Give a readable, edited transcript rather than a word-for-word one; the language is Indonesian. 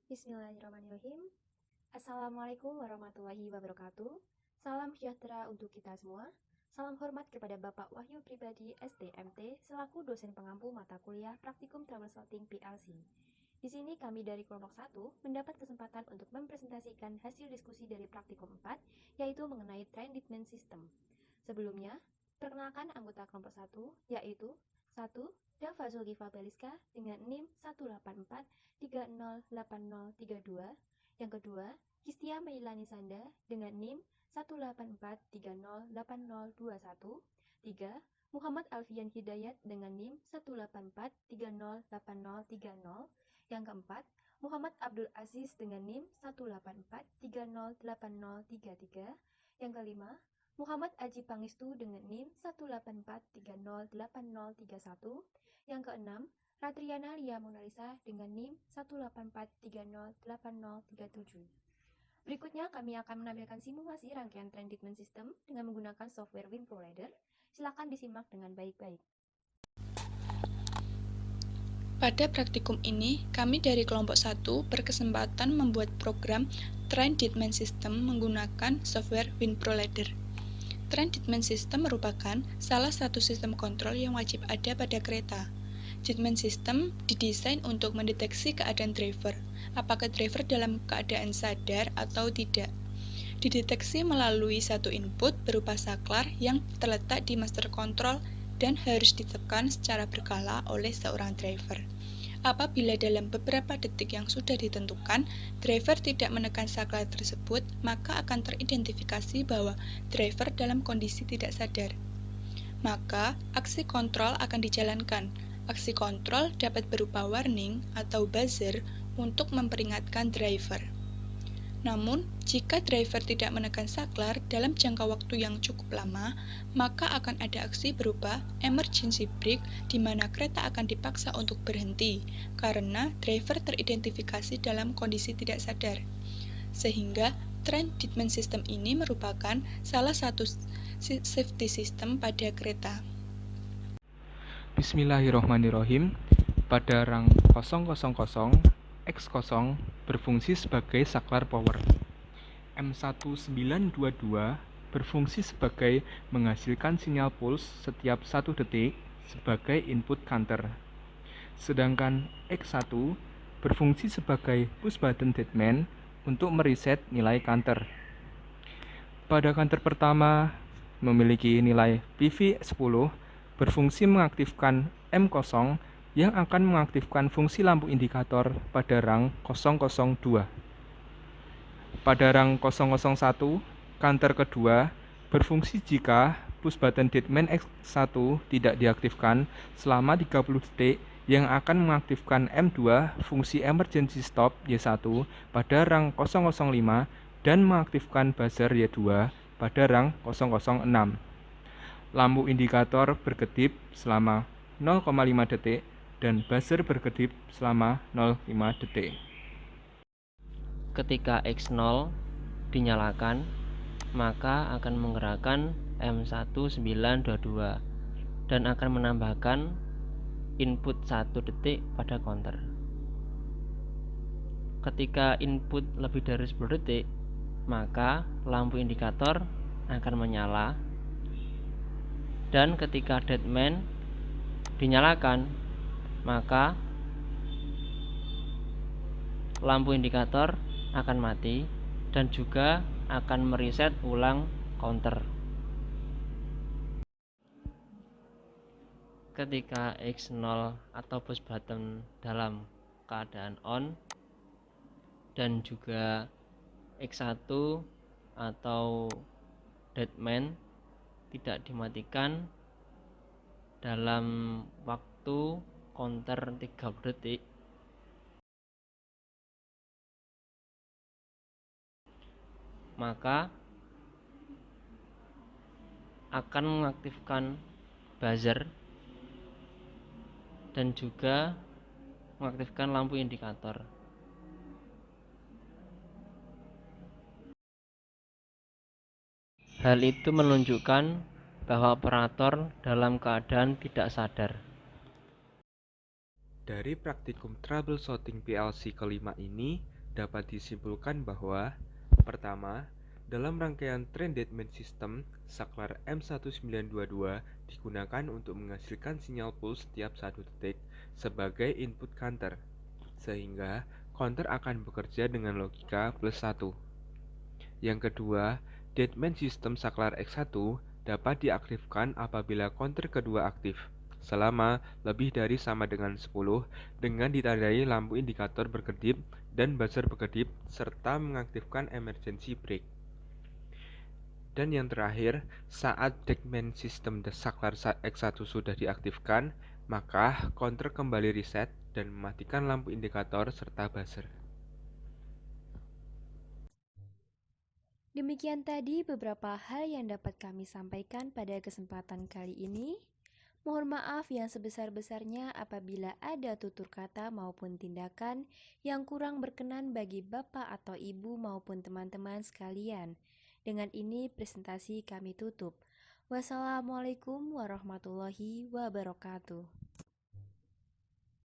Bismillahirrahmanirrahim. Assalamualaikum warahmatullahi wabarakatuh. Salam sejahtera untuk kita semua. Salam hormat kepada Bapak Wahyu Pribadi STMT selaku dosen pengampu mata kuliah Praktikum Troubleshooting PLC. Di sini kami dari kelompok 1 mendapat kesempatan untuk mempresentasikan hasil diskusi dari Praktikum 4, yaitu mengenai Train Treatment System. Sebelumnya, perkenalkan anggota kelompok 1, yaitu 1. Dava Zulkifla Beliska dengan NIM 184308032. Yang kedua, Kistia Meilani Sanda dengan NIM 184308021. 3. Muhammad Alfian Hidayat dengan NIM 184308030. Yang keempat, Muhammad Abdul Aziz dengan NIM 184308033. Yang kelima, Muhammad Aji Pangestu dengan NIM 184308031. Yang keenam, Ratriana Lia Monalisa dengan NIM 184308037. Berikutnya kami akan menampilkan simulasi rangkaian Train Treatment System dengan menggunakan software WinProLadder. Silakan disimak dengan baik-baik. Pada praktikum ini, kami dari kelompok 1 berkesempatan membuat program Train Treatment System menggunakan software WinProLadder. Train Treatment System merupakan salah satu sistem kontrol yang wajib ada pada kereta. Treatment System didesain untuk mendeteksi keadaan driver, apakah driver dalam keadaan sadar atau tidak. Dideteksi melalui satu input berupa saklar yang terletak di master control dan harus ditekan secara berkala oleh seorang driver. Apabila dalam beberapa detik yang sudah ditentukan, driver tidak menekan saklar tersebut, maka akan teridentifikasi bahwa driver dalam kondisi tidak sadar. Maka, aksi kontrol akan dijalankan. Aksi kontrol dapat berupa warning atau buzzer untuk memperingatkan driver. Namun, jika driver tidak menekan saklar dalam jangka waktu yang cukup lama, maka akan ada aksi berupa emergency brake di mana kereta akan dipaksa untuk berhenti karena driver teridentifikasi dalam kondisi tidak sadar. Sehingga Train Treatment System ini merupakan salah satu safety system pada kereta. Bismillahirrohmanirrohim. Pada rang 000, X0 berfungsi sebagai saklar power. M1922 berfungsi sebagai menghasilkan sinyal pulse setiap 1 detik sebagai input counter. Sedangkan X1 berfungsi sebagai push button deadman untuk mereset nilai counter. Pada counter pertama memiliki nilai PV10 berfungsi mengaktifkan M0 yang akan mengaktifkan fungsi lampu indikator pada rang 002. Pada rang 001, counter kedua berfungsi jika push button deadman X1 tidak diaktifkan selama 30 detik yang akan mengaktifkan M2 fungsi emergency stop Y1 pada rang 005 dan mengaktifkan buzzer Y2 pada rang 006. Lampu indikator berkedip selama 0,5 detik dan buzzer berkedip selama 0,5 detik. Ketika X0 dinyalakan, maka akan menggerakkan M1922 dan akan menambahkan input 1 detik pada counter. Ketika input lebih dari 10 detik, maka lampu indikator akan menyala, dan ketika deadman dinyalakan, maka lampu indikator akan mati dan juga akan mereset ulang counter. Ketika X0 atau push button dalam keadaan on dan juga X1 atau deadman tidak dimatikan dalam waktu counter 30 detik, maka akan mengaktifkan buzzer dan juga mengaktifkan lampu indikator. Hal itu menunjukkan bahwa operator dalam keadaan tidak sadar. Dari praktikum troubleshooting PLC kelima ini, dapat disimpulkan bahwa pertama, dalam rangkaian Trend-Deadman System, saklar M1922 digunakan untuk menghasilkan sinyal pulse setiap 1 detik sebagai input counter, sehingga counter akan bekerja dengan logika +1. Yang kedua, Deadman System saklar X1 dapat diaktifkan apabila counter kedua aktif, selama lebih dari sama dengan 10 dengan ditandai lampu indikator berkedip dan buzzer berkedip serta mengaktifkan emergency brake. Dan yang terakhir, saat Deadman System saklar X1 sudah diaktifkan, maka counter kembali reset dan mematikan lampu indikator serta buzzer. Demikian tadi beberapa hal yang dapat kami sampaikan pada kesempatan kali ini. Mohon maaf yang sebesar-besarnya apabila ada tutur kata maupun tindakan yang kurang berkenan bagi Bapak atau Ibu maupun teman-teman sekalian. Dengan ini presentasi kami tutup. Wassalamualaikum warahmatullahi wabarakatuh.